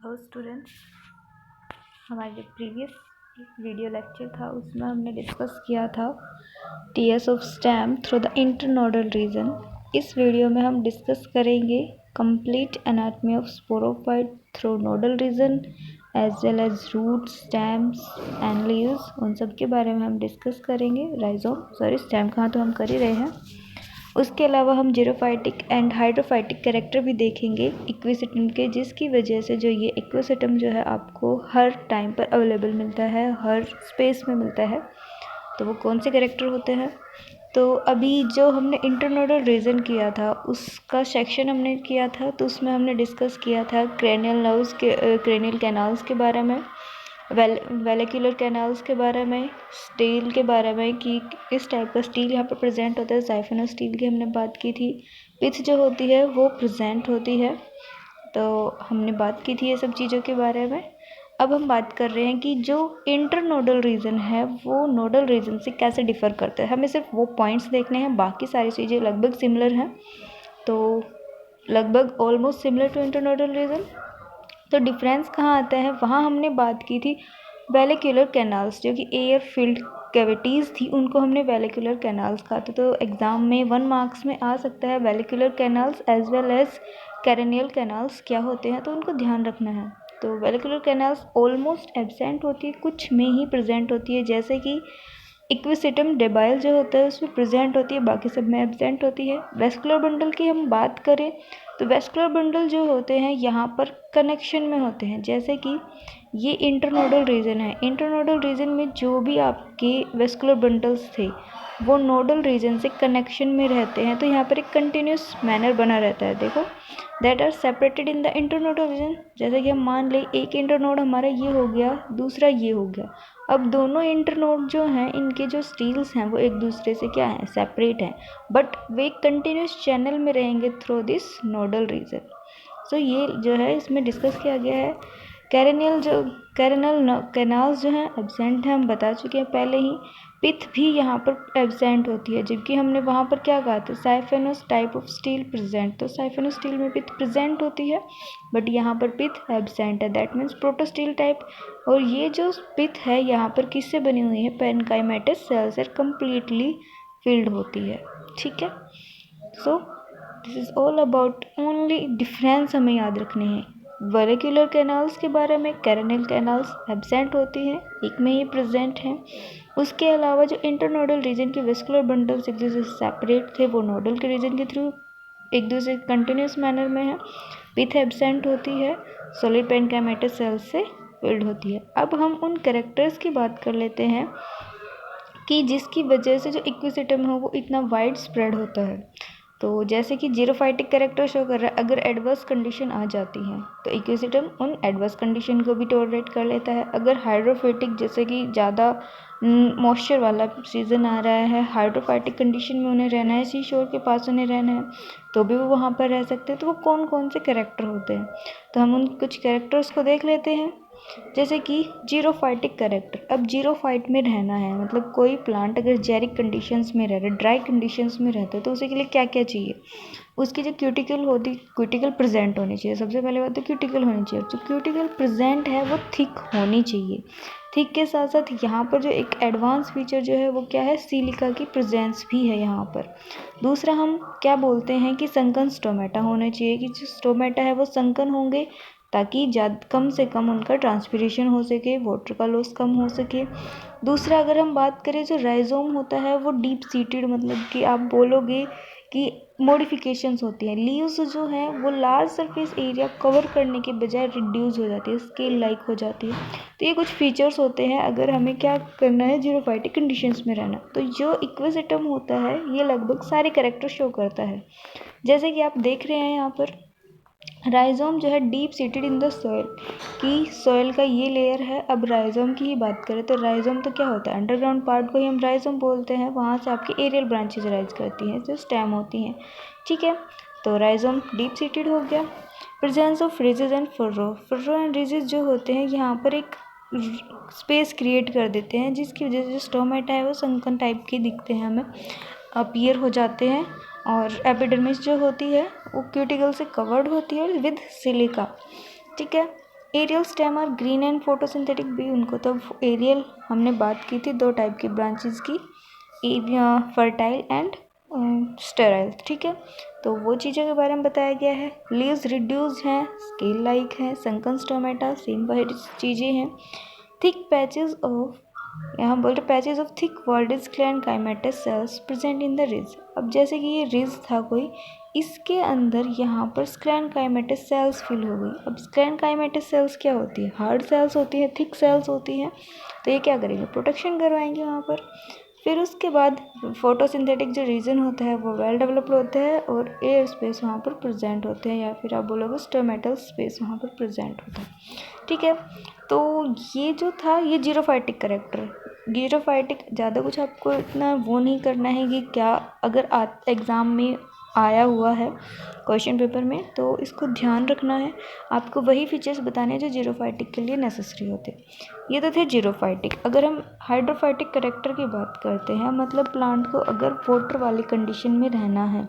Hello students, हमारे जो previous video lecture था उसमें हमने डिस्कस किया था TS of stem through the internodal region. इस वीडियो में हम डिस्कस करेंगे complete anatomy of sporophyte through nodal region as well as root, stems and leaves. उन सब के बारे में हम डिस्कस करेंगे। स्टेम कहाँ तो हम कर ही रहे हैं। उसके अलावा हम जीरोफाइटिक एंड हाइड्रोफाइटिक कैरेक्टर भी देखेंगे इक्विसिटम के, जिसकी वजह से जो ये इक्विसिटम जो है आपको हर टाइम पर अवेलेबल मिलता है, हर स्पेस में मिलता है। तो वो कौन से कैरेक्टर होते हैं? तो अभी जो हमने इंटरनोडल रीजन किया था उसका सेक्शन हमने किया था, तो उसमें हमने डिस्कस किया था क्रेनियल कैनाल्स के बारे में, वेलिकुलर कैनाल्स के बारे में, स्टील के बारे में कि किस टाइप का स्टील यहाँ पर प्रेजेंट होता है। साइफोनस स्टील की हमने बात की थी। पिथ जो होती है वो प्रेजेंट होती है, तो हमने बात की थी ये सब चीज़ों के बारे में। अब हम बात कर रहे हैं कि जो इंटरनोडल रीजन है वो नोडल रीजन से कैसे डिफ़र करता है। हमें सिर्फ वो पॉइंट्स देखने हैं, बाकी सारी चीज़ें लगभग सिमिलर हैं, तो लगभग almost similar to internodal region. तो डिफरेंस कहाँ आता है, वहाँ हमने बात की थी वेलिकुलर कैनाल्स, जो कि एयर फील्ड कैविटीज़ थी, उनको हमने वेलिकुलर कैनाल्स कहा था। तो एग्ज़ाम में 1 मार्क्स में आ सकता है vehicular canals as well as cranial canals क्या होते हैं, तो उनको ध्यान रखना है। तो वेलिकुलर कैनाल्स ऑलमोस्ट एब्सेंट होती है, कुछ में ही प्रेजेंट होती है, जैसे कि इक्विसिटम डेबाइल जो होता है उसमें प्रेजेंट होती है, बाकी सब में एब्सेंट होती है। वेस्कुलर बंडल की हम बात करें तो वेस्कुलर बंडल जो होते हैं यहाँ पर कनेक्शन में होते हैं, जैसे कि ये इंटरनोडल रीजन है। इंटरनोडल रीजन में जो भी आपके वेस्कुलर बंडल्स थे वो नोडल रीजन से कनेक्शन में रहते हैं, तो यहाँ पर एक कंटिन्यूस मैनर बना रहता है। देखो, that are separated in the internodal region. जैसे कि हम मान लें एक इंटरनोड हमारा ये हो गया, दूसरा ये हो गया। अब दोनों इंटरनोड जो हैं इनके जो स्टील्स हैं वो एक दूसरे से क्या है, सेपरेट हैं, बट वे कंटिन्यूस चैनल में रहेंगे थ्रू दिस नोडल रीजन। सो ये जो है इसमें डिस्कस किया गया है। कैरेनल कैनाल्स जो हैं एब्सेंट हैं, हम बता चुके हैं पहले ही। पिथ भी यहाँ पर एब्सेंट होती है, जबकि हमने वहाँ पर क्या कहा था, साइफेनस टाइप ऑफ स्टील प्रेजेंट। तो साइफेनस स्टील में पिथ प्रेजेंट होती है, बट यहाँ पर पिथ एब्सेंट है, दैट मीन्स प्रोटोस्टील टाइप। और ये जो पिथ है यहाँ पर किससे बनी हुई है, पेनकाइमेटस सेल से कम्प्लीटली फिल्ड होती है। ठीक है, so this is all about, only difference हमें याद रखने हैं। वेलिकुलर कैनाल्स के बारे में, कैरेनियल कैनाल्स एब्सेंट होती हैं, एक में ही प्रेजेंट हैं। उसके अलावा जो इंटरनोडल रीजन के वेस्कुलर बंडल्स एक दूसरे से सेपरेट थे वो नोडल के रीजन के थ्रू एक दूसरे कंटिन्यूस मैनर में है। पिथ एब्सेंट होती है, सॉलिड पेनकाइमेटस सेल से फिल्ड होती है। अब हम उन कैरेक्टर्स की बात कर लेते हैं कि जिसकी वजह से जो इक्विसिटम है वो इतना वाइड स्प्रेड होता है। तो जैसे कि जीरोफाइटिक कैरेक्टर शो कर रहा है, अगर एडवर्स कंडीशन आ जाती है तो इक्विसिटम उन एडवर्स कंडीशन को भी टॉलरेट कर लेता है। अगर हाइड्रोफाइटिक, जैसे कि ज़्यादा मॉइस्चर वाला सीज़न आ रहा है, हाइड्रोफाइटिक कंडीशन में उन्हें रहना है, सी शोर के पास उन्हें रहना है, तो भी वो वहाँ पर रह सकते हैं। तो वो कौन कौन से कैरेक्टर होते हैं, तो हम उन कुछ कैरेक्टर्स को देख लेते हैं। जैसे कि जीरोफाइटिक कैरेक्टर, अब जीरोफाइट में रहना है, मतलब कोई प्लांट अगर जेरिक कंडीशंस में रह रहा है, ड्राई कंडीशंस में रहता है, तो उसी के लिए क्या क्या चाहिए, उसकी जो क्यूटिकल होती, क्यूटिकल प्रेजेंट होनी चाहिए। सबसे पहले बात तो क्यूटिकल होनी चाहिए, जो क्यूटिकल प्रेजेंट है वो थिक होनी चाहिए। थिक के साथ साथ यहाँ पर जो एक एडवांस फीचर जो है वो क्या है, सिलिका की प्रेजेंस भी है यहाँ पर। दूसरा हम क्या बोलते हैं कि संकन स्टोमेटा होने चाहिए, कि जो स्टोमेटा है वो संकन होंगे ताकि कम से कम उनका ट्रांसपिरेशन हो सके, वाटर का लॉस कम हो सके। दूसरा अगर हम बात करें, जो राइजोम होता है वो डीप सीटेड, मतलब कि आप बोलोगे कि मॉडिफिकेशंस होती हैं। लीव्स जो हैं वो लार्ज सरफेस एरिया कवर करने के बजाय रिड्यूस हो जाती है, स्केल लाइक हो जाती है। तो ये कुछ फीचर्स होते हैं अगर हमें क्या करना है, जीरोफाइटिक कंडीशंस में रहना। तो जो इक्विसिटम होता है ये लगभग सारे कैरेक्टर शो करता है। जैसे कि आप देख रहे हैं यहाँ पर राइजोम जो है deep seated in the soil, कि सॉइल का ये लेयर है। अब राइजोम की ही बात करें तो राइजोम तो क्या होता है, अंडरग्राउंड पार्ट को ही हम राइजोम बोलते हैं। वहाँ से आपकी एरियल ब्रांचेज राइज करती हैं जो स्टेम होती हैं। ठीक है, तो राइजोम डीप सीटेड हो गया। Presence of ridges and furrow and ridges जो होते हैं यहाँ पर एक स्पेस क्रिएट कर देते हैं, जिसकी वजह से जो स्टोमेटा है वो संकन टाइप के दिखते हैं, हमें अपीयर हो जाते हैं। और एपिडर्मिस जो होती है वो क्यूटिकल से कवर्ड होती है विद सिलिका। ठीक है, एरियल स्टेम और ग्रीन एंड फोटोसिंथेटिक भी उनको, तो एरियल हमने बात की थी 2 टाइप की ब्रांचेस की, फर्टाइल एंड स्टेराइल, ठीक है। तो वो चीज़ों के बारे में बताया गया है। लीव्स रिड्यूस्ड हैं, स्केल लाइक है, संकन स्टोमेटा, सेम वही चीज़ें हैं। थिक पैचेस ऑफ, यहाँ बोल रहे patches of thick walled sclerenchymatous cells present in the ridge. अब जैसे कि ये रिज था कोई, इसके अंदर यहाँ पर स्क्लेनकाइमेटस सेल्स फिल हो गई। अब स्क्लेनकाइमेटस सेल्स क्या होती है? हार्ड सेल्स होती है, थिक सेल्स होती हैं। तो ये क्या करेंगे? प्रोटेक्शन करवाएंगे वहाँ पर। फिर उसके बाद फोटोसिंथेटिक जो रीजन होता है वो वेल डेवलप्ड होता है और एयर स्पेस वहाँ पर प्रेजेंट होते हैं, या फिर आप बोलोगे स्टोमेटल स्पेस वहाँ पर प्रेजेंट होता है, ठीक है। तो ये जो था ये जीरोफाइटिक करेक्टर। जीरोफाइटिक ज़्यादा कुछ आपको इतना वो नहीं करना है कि क्या, अगर एग्ज़ाम में आया हुआ है क्वेश्चन पेपर में, तो इसको ध्यान रखना है। आपको वही फीचर्स बताने हैं जो जीरोफाइटिक के लिए नेसेसरी होते हैं। ये तो थे जीरोफाइटिक। अगर हम हाइड्रोफाइटिक करेक्टर की बात करते हैं, मतलब प्लांट को अगर वाटर वाली कंडीशन में रहना है,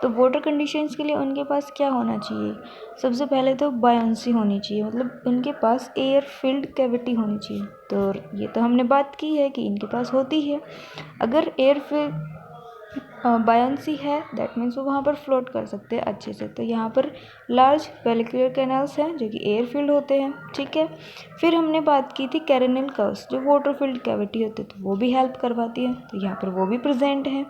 तो वाटर कंडीशंस के लिए उनके पास क्या होना चाहिए? सबसे पहले तो बायोंसी होनी चाहिए, मतलब उनके पास एयर फिल्ड कैविटी होनी चाहिए। तो ये तो हमने बात की है कि इनके पास होती है। अगर एयर फिल्ड बायोंसी है, दैट मीन्स वो वहाँ पर फ्लोट कर सकते हैं अच्छे से। तो यहाँ पर लार्ज वेलिकुलर कैनाल्स हैं जो कि एयर फिल्ड होते हैं, ठीक है। फिर हमने बात की थी कैरेनल कर्व्स, जो वाटर फिल्ड कैविटी होते हैं, तो वो भी हेल्प करवाती है, तो यहाँ पर वो भी प्रेजेंट है।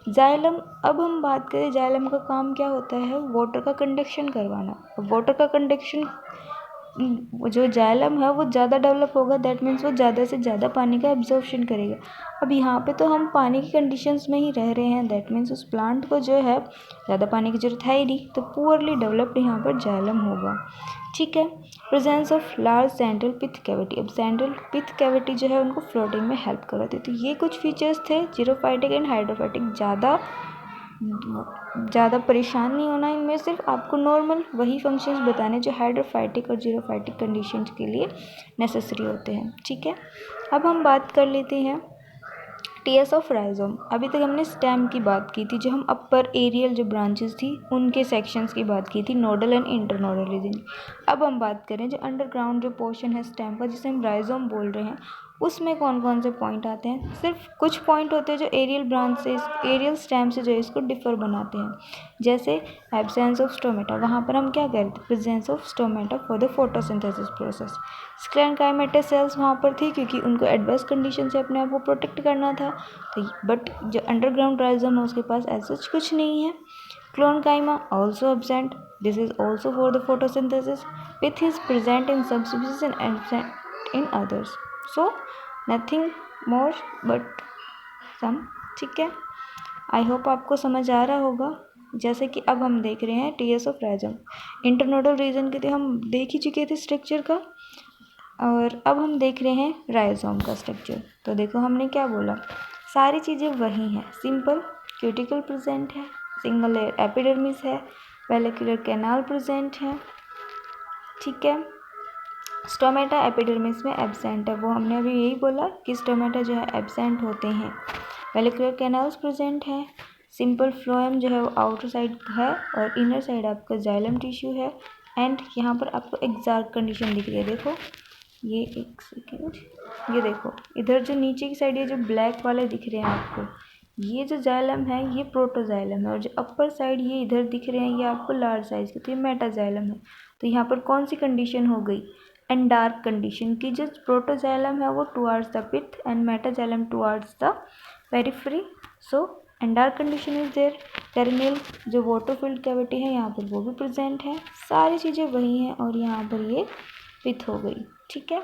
जाइलम, अब हम बात करें जाइलम का काम क्या होता है? वाटर का कंडक्शन करवाना। वाटर का कंडक्शन, जो जाइलम है वो ज़्यादा डेवलप होगा, दैट मीन्स वो ज़्यादा से ज़्यादा पानी का एब्जॉर्प्शन करेगा। अब यहाँ पे तो हम पानी की कंडीशंस में ही रह रहे हैं, दैट मीन्स उस प्लांट को जो है ज़्यादा पानी की ज़रूरत है ही नहीं, तो पुअरली डेवलप्ड यहाँ पर जाइलम होगा, ठीक है। Presence of large central pith cavity, अब सेंट्रल पिथ कैविटी जो है उनको फ्लोटिंग में हेल्प करवाती है। तो ये कुछ फीचर्स थे जीरोफाइटिक एंड हाइड्रोफाइटिक। ज़्यादा परेशान नहीं होना इनमें, सिर्फ आपको नॉर्मल वही फंक्शंस बताने जो हाइड्रोफाइटिक और जीरोफाइटिक कंडीशंस के लिए नेसेसरी होते हैं, ठीक है। अब हम बात कर लेते हैं टीएस ऑफ राइजोम। अभी तक हमने स्टेम की बात की थी, जो हम अपर एरियल जो ब्रांचेस थी उनके सेक्शंस की बात की थी, नोडल एंड इंटरनोडल रीजन। अब हम बात करें जो अंडरग्राउंड जो पोर्शन है स्टेम का, जिसे हम राइजोम बोल रहे हैं, उसमें कौन कौन से पॉइंट आते हैं? सिर्फ कुछ पॉइंट होते हैं जो एरियल ब्रांच से, एरियल स्टेम से जो है इसको डिफर बनाते हैं। जैसे एब्सेंस ऑफ स्टोमेटा, वहाँ पर हम क्या कह रहे थे? Presence of stomata for the photosynthesis process. Sclerenchymatous cells वहाँ पर थी क्योंकि उनको एडवर्स कंडीशन से अपने आप को प्रोटेक्ट करना था, तो बट जो अंडरग्राउंड राइजोम है उसके पास ऐसा कुछ नहीं है। Collenchyma also absent, this is also for the photosynthesis. Pith is present in some species and absent in others, so nothing more but some, ठीक है। आई होप आपको समझ आ रहा होगा। जैसे कि अब हम देख रहे हैं TS of rhizome. Internodal region के लिए हम देख ही चुके थे स्ट्रक्चर का, और अब हम देख रहे हैं राइजोम का स्ट्रक्चर। तो देखो हमने क्या बोला, सारी चीज़ें वही हैं। सिंपल क्यूटिकल प्रेजेंट है, सिंगल लेयर एपिडर्मिस है, वेलिकुलर कैनाल प्रेजेंट है, ठीक है। स्टोमेटा एपिडर्मिस में एब्सेंट है, वो हमने अभी यही बोला कि स्टोमेटा जो है एब्सेंट होते हैं। वेलिकुलर कैनाल्स प्रेजेंट है, सिंपल फ्लोएम जो है वो आउटर साइड है और इनर साइड आपका जाइलम टिश्यू है। एंड यहाँ पर आपको एग्जैक्ट कंडीशन दिख रही है, देखो ये एक सेकेंड, ये देखो इधर जो नीचे की साइड ये जो ब्लैक वाले दिख रहे हैं आपको, ये जो जाइलम है ये प्रोटोजाइलम है, और जो अपर साइड ये इधर दिख रहे हैं ये आपको लार्ज साइज के, तो ये मेटाजाइलम है। तो यहाँ पर कौन सी कंडीशन हो गई? एंडार्क कंडीशन की। जो प्रोटोजाइलम है वो towards the pith and metaxylem towards the periphery, so endarch condition is there. Carinal जो वाटर फिल्ड कैविटी है यहाँ पर वो भी प्रेजेंट है, सारी चीज़ें वही हैं, और यहाँ पर ये पिथ हो गई, ठीक है।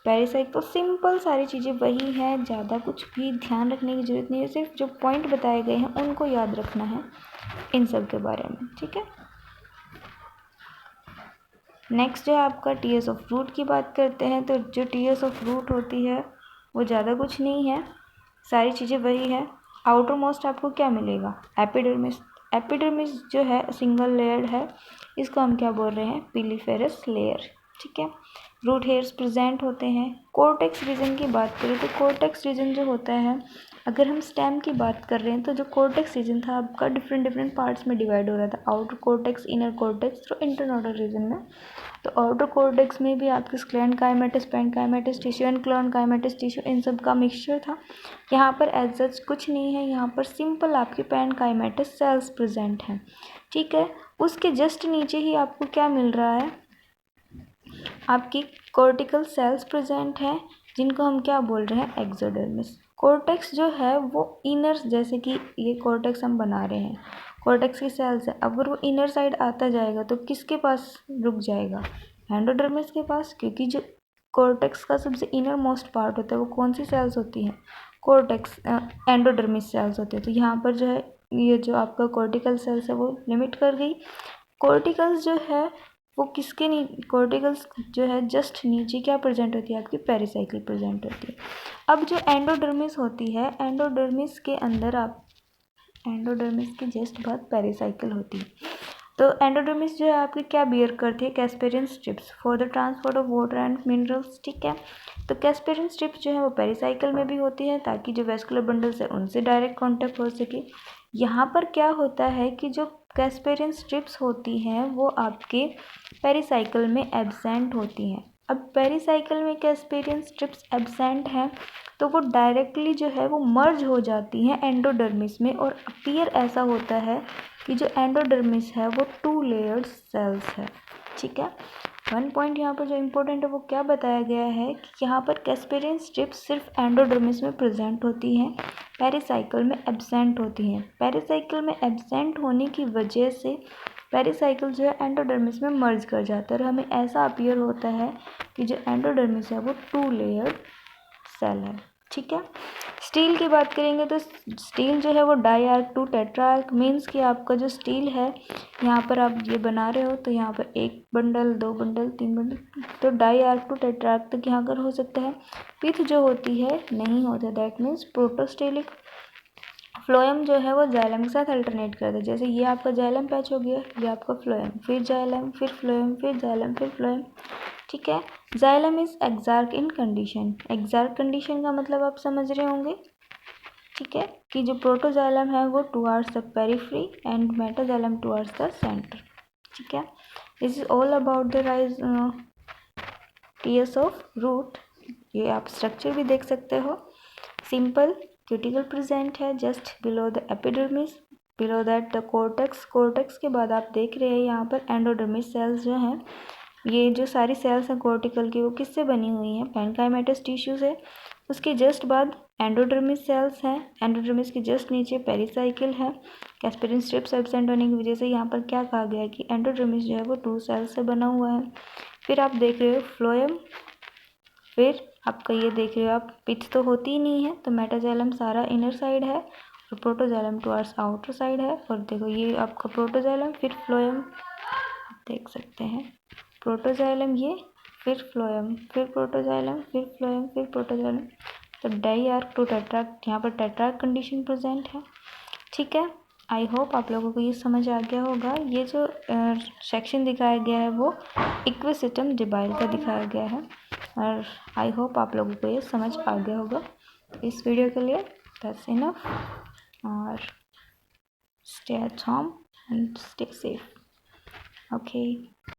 पैरासाइट तो सिंपल सारी चीज़ें वही हैं, ज़्यादा कुछ भी ध्यान रखने की ज़रूरत नहीं है, सिर्फ जो पॉइंट बताए गए हैं उनको याद रखना है इन सब के बारे में, ठीक है। नेक्स्ट जो है आपका टीएस ऑफ रूट की बात करते हैं। तो जो टीएस ऑफ रूट होती है वो ज़्यादा कुछ नहीं है, सारी चीज़ें वही है। आउटर मोस्ट आपको क्या मिलेगा? एपिडर्मिस। एपिडर्मिस जो है सिंगल लेयर्ड है, इसको हम क्या बोल रहे हैं? पिलीफेरस लेयर, ठीक है। रूट हेयर्स प्रेजेंट होते हैं। कोर्टेक्स रीजन की बात करें तो कोर्टेक्स रीजन जो होता है, अगर हम स्टेम की बात कर रहे हैं तो जो कोर्टेक्स रीजन था आपका डिफरेंट पार्ट्स में डिवाइड हो रहा था, आउटर कोर्टेक्स, इनर कोर्टेक्स, तो इंटरनोडल रीजन में तो आउटर कॉर्टेक्स में भी आपके स्क्लेरेनकाइमेटस, पेरेन्काइमेटस टिश्यू एंड क्लोरेनकाइमेटस टिश्यू इन सब का मिक्सचर था। यहाँ पर एज सच कुछ नहीं है, यहाँ पर सिंपल आपके पेरेन्काइमेटस सेल्स प्रेजेंट हैं। ठीक है, उसके जस्ट नीचे ही आपको क्या मिल रहा है, आपकी कॉर्टिकल सेल्स प्रेजेंट हैं, जिनको हम क्या बोल रहे हैं, एक्सोडर्मिस। कॉर्टेक्स जो है वो इनर, जैसे कि ये कॉर्टेक्स हम बना रहे हैं, कॉर्टेक्स की सेल्स है, अगर वो इनर साइड आता जाएगा तो किसके पास रुक जाएगा, एंडोडर्मिस के पास, क्योंकि जो कॉर्टेक्स का सबसे इनर मोस्ट पार्ट होता है वो कौन सी सेल्स होती हैं, कॉर्टेक्स एंडोडर्मिस सेल्स होते हैं। तो यहाँ पर जो है ये जो आपका कॉर्टिकल सेल्स है वो लिमिट कर गई। कॉर्टिकल्स जो है वो किसके कॉर्टिकल्स जो है जस्ट नीचे क्या प्रेजेंट होती है, आपकी पेरिसाइकिल प्रेजेंट होती है। अब जो एंडोडर्मिस होती है, एंडोडर्मिस के अंदर आप एंडोडर्मिस के जस्ट बाद पेरिसाइकिल होती है। तो एंडोडर्मिस जो है आपकी क्या बियर करती है, Casparian strips for the transport of water and minerals. ठीक है, तो कैस्पेरियन स्ट्रिप्स जो है वो पेरिसाइकिल में भी होती है ताकि जो वेस्कुलर बंडल्स है उनसे डायरेक्ट कांटेक्ट हो सके। यहाँ पर क्या होता है कि जो कैस्पेरियन स्ट्रिप्स होती हैं वो आपके पेरिसाइकिल में एब्सेंट होती हैं। अब पेरिसाइकिल में कैस्पेरियन स्ट्रिप्स एब्सेंट हैं तो वो डायरेक्टली जो है वो मर्ज हो जाती हैं एंडोडर्मिस में, और अपीयर ऐसा होता है कि जो एंडोडर्मिस है वो 2 लेयर्ड सेल्स है। ठीक है, वन पॉइंट यहाँ पर जो इम्पोर्टेंट है वो क्या बताया गया है कि यहाँ पर कैस्पेरियन स्ट्रिप्स सिर्फ एंडोडर्मिस में प्रेजेंट होती हैं, पेरिसाइकिल में एब्सेंट होती हैं। पेरिसाइकिल में एब्सेंट होने की वजह से पेरिसाइकिल जो है एंडोडर्मिस में मर्ज कर जाता है और हमें ऐसा अपीयर होता है कि जो एंडोडर्मिस है वो 2 लेयर्ड सेल है। ठीक है, स्टील की बात करेंगे तो स्टील जो है वो डाईआर्क टू टेट्राआर्क, मीन्स कि आपका जो स्टील है यहाँ पर आप ये बना रहे हो तो यहाँ पर 1 बंडल 2 बंडल 3 बंडल, तो डाईआर्क टू टेट्राआर्क तक यहाँ पर हो सकता है। पिथ जो होती है नहीं होता, दैट मीन्स प्रोटोस्टेलिक। फ्लोएम जो है वो जाइलम के साथ अल्टरनेट करता है, जैसे ये आपका जाइलम पैच हो गया, ये आपका फ्लोएम, फिर जाइलम, फिर फ्लोएम, फिर जाइलम, फिर फ्लोएम। ठीक है, xylem is exarch in condition. Exarch condition का मतलब आप समझ रहे होंगे। ठीक है, कि जो प्रोटोजाइलम है वो towards the periphery and metaxylem towards the centre. ठीक है, this is all about the rise TS of root. ये आप स्ट्रक्चर भी देख सकते हो। सिंपल क्यूटिकल प्रेजेंट है just below the epidermis, below that the cortex. Cortex के बाद आप देख रहे हैं यहाँ पर एंडोडर्मिस सेल्स जो हैं, ये जो सारी सेल्स हैं कॉर्टिकल की वो किससे बनी हुई हैं, पेरेन्काइमेटस टिश्यू से। उसके जस्ट बाद एंडोडर्मिस सेल्स हैं, एंडोडर्मिस के जस्ट नीचे पेरिसाइकिल है। कैस्पेरियन स्ट्रिप्स एब्सेंट होने की वजह से यहाँ पर क्या कहा गया है कि एंडोडर्मिस जो है वो 2 सेल्स से बना हुआ है। फिर आप देख रहे हो फ्लोएम, फिर आपका ये देख रहे हो आप, पिथ तो होती ही नहीं है, तो मेटाजाइलम सारा इनर साइड है और प्रोटोजाइलम टुवार्ड्स आउटर साइड है। और देखो ये आपका प्रोटोजाइलम, फिर फ्लोएम, आप देख सकते हैं प्रोटोजाइलम, ये फिर फ्लोएम, फिर प्रोटोजाइलम, फिर फ्लोएम, फिर प्रोटोजाइलम। तो डाईआर्क टू टेट्रार्क, यहाँ पर टेट्रार्क कंडीशन प्रेजेंट है। ठीक है, आई होप आप लोगों को ये समझ आ गया होगा। ये जो सेक्शन दिखाया गया है वो इक्विसिटम डिबाइल का दिखाया गया है, और आई होप आप लोगों को ये समझ आ गया होगा। इस वीडियो के लिए दैट्स इनफ, और stay at home and stay safe. Okay.